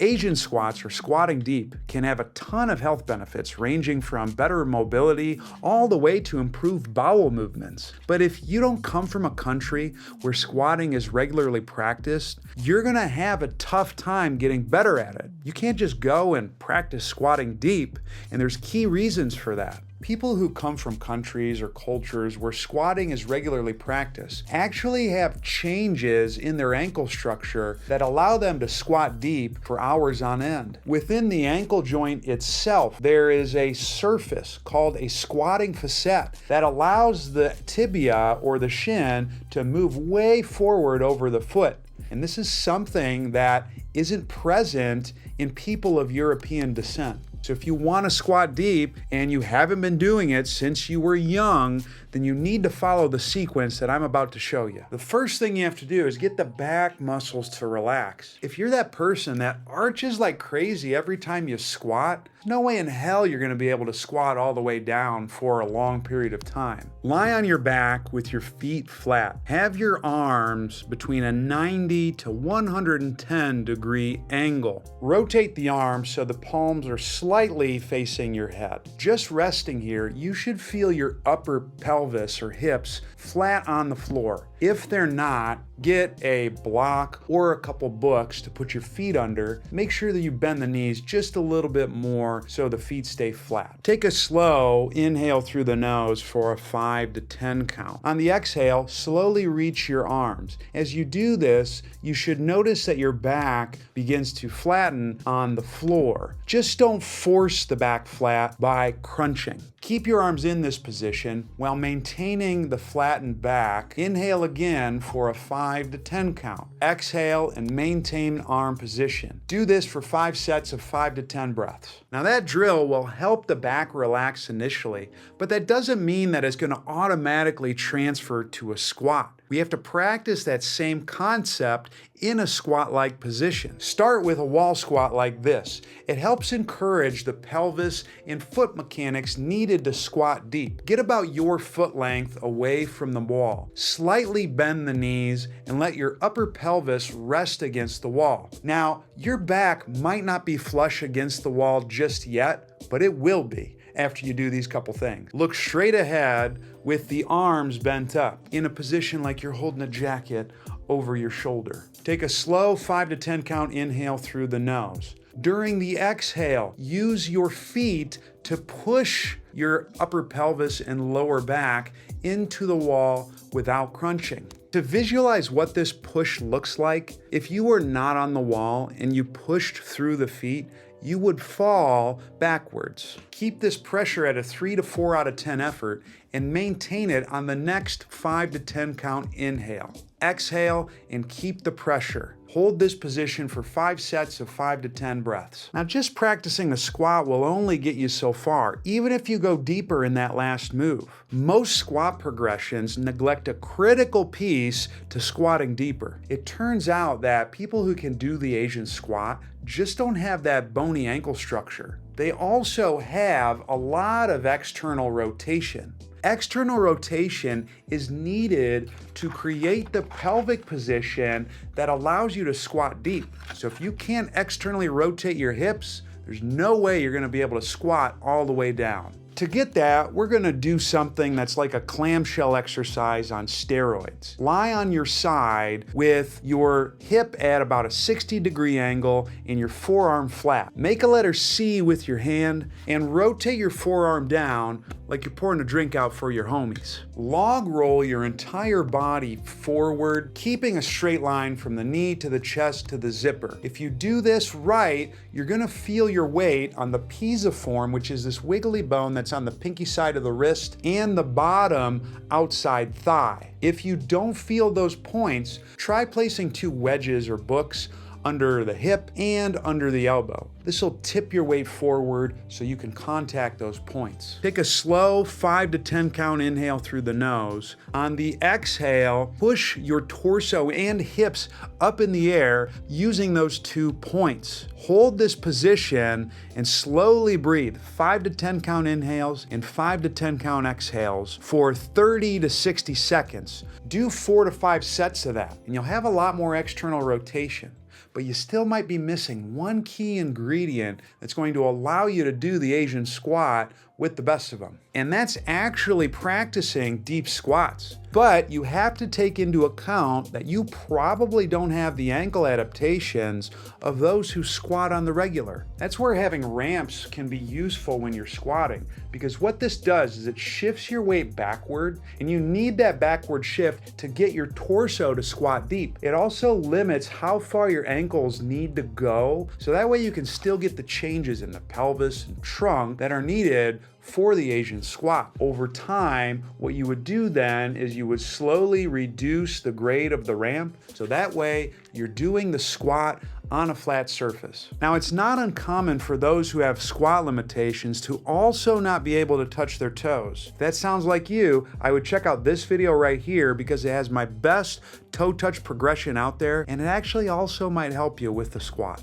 Asian squats, or squatting deep, can have a ton of health benefits ranging from better mobility all the way to improved bowel movements. But if you don't come from a country where squatting is regularly practiced, you're gonna have a tough time getting better at it. You can't just go and practice squatting deep, and there's key reasons for that. People who come from countries or cultures where squatting is regularly practiced actually have changes in their ankle structure that allow them to squat deep for hours on end. Within the ankle joint itself, there is a surface called a squatting facet that allows the tibia or the shin to move way forward over the foot. And this is something that isn't present in people of European descent. So if you want to squat deep and you haven't been doing it since you were young, then you need to follow the sequence that I'm about to show you. The first thing you have to do is get the back muscles to relax. If you're that person that arches like crazy every time you squat, there's no way in hell you're going to be able to squat all the way down for a long period of time. Lie on your back with your feet flat. Have your arms between a 90 to 110 degree angle. Rotate the arms so the palms are slightly facing your head. Just resting here, you should feel your upper pelvis or hips flat on the floor. If they're not, get a block or a couple books to put your feet under. Make sure that you bend the knees just a little bit more so the feet stay flat. Take a slow inhale through the nose for a 5 to 10 count. On the exhale, slowly reach your arms. As you do this, you should notice that your back begins to flatten on the floor. Just don't force the back flat by crunching. Keep your arms in this position while maintaining the flattened back. Inhale again for a 5 to 10 count. Exhale and maintain arm position. Do this for 5 sets of 5 to 10 breaths. Now that drill will help the back relax initially, but that doesn't mean that it's going to automatically transfer to a squat. We have to practice that same concept in a squat-like position. Start with a wall squat like this. It helps encourage the pelvis and foot mechanics needed to squat deep. Get about your foot length away from the wall. Slightly bend the knees and let your upper pelvis rest against the wall. Now, your back might not be flush against the wall just yet, but it will be after you do these couple things. Look straight ahead with the arms bent up in a position like you're holding a jacket over your shoulder. Take a slow 5 to 10 count inhale through the nose. During the exhale, use your feet to push your upper pelvis and lower back into the wall without crunching. To visualize what this push looks like, if you were not on the wall and you pushed through the feet, you would fall backwards. Keep this pressure at a 3 to 4 out of 10 effort and maintain it on the next 5 to 10 count inhale. Exhale and keep the pressure. Hold this position for 5 sets of 5 to 10 breaths. Now just practicing a squat will only get you so far, even if you go deeper in that last move. Most squat progressions neglect a critical piece to squatting deeper. It turns out that people who can do the Asian squat just don't have that bony ankle structure. They also have a lot of external rotation. External rotation is needed to create the pelvic position that allows you to squat deep. So if you can't externally rotate your hips, there's no way you're going to be able to squat all the way down. To get that, we're going to do something that's like a clamshell exercise on steroids. Lie on your side with your hip at about a 60-degree angle and your forearm flat. Make a letter C with your hand and rotate your forearm down like you're pouring a drink out for your homies. Log roll your entire body forward, keeping a straight line from the knee to the chest to the zipper. If you do this right, you're going to feel your weight on the pisiform, which is this wiggly bone that's on the pinky side of the wrist and the bottom outside thigh. If you don't feel those points, try placing 2 wedges or books under the hip and under the elbow. This will tip your weight forward so you can contact those points. Take a slow 5 to 10 count inhale through the nose. On the exhale, push your torso and hips up in the air using those 2 points. Hold this position and slowly breathe 5 to 10 count inhales and 5 to 10 count exhales for 30 to 60 seconds. Do 4 to 5 sets of that and you'll have a lot more external rotation. but you still might be missing one key ingredient that's going to allow you to do the Asian squat with the best of them. And that's actually practicing deep squats. But you have to take into account that you probably don't have the ankle adaptations of those who squat on the regular. That's where having ramps can be useful when you're squatting, because what this does is it shifts your weight backward, and you need that backward shift to get your torso to squat deep. It also limits how far your ankles need to go, so that way you can still get the changes in the pelvis and trunk that are needed for the Asian squat. Over time, what you would do then is you would slowly reduce the grade of the ramp, so that way you're doing the squat on a flat surface. Now, it's not uncommon for those who have squat limitations to also not be able to touch their toes. If that sounds like you, I would check out this video right here because it has my best toe touch progression out there, and it actually also might help you with the squat.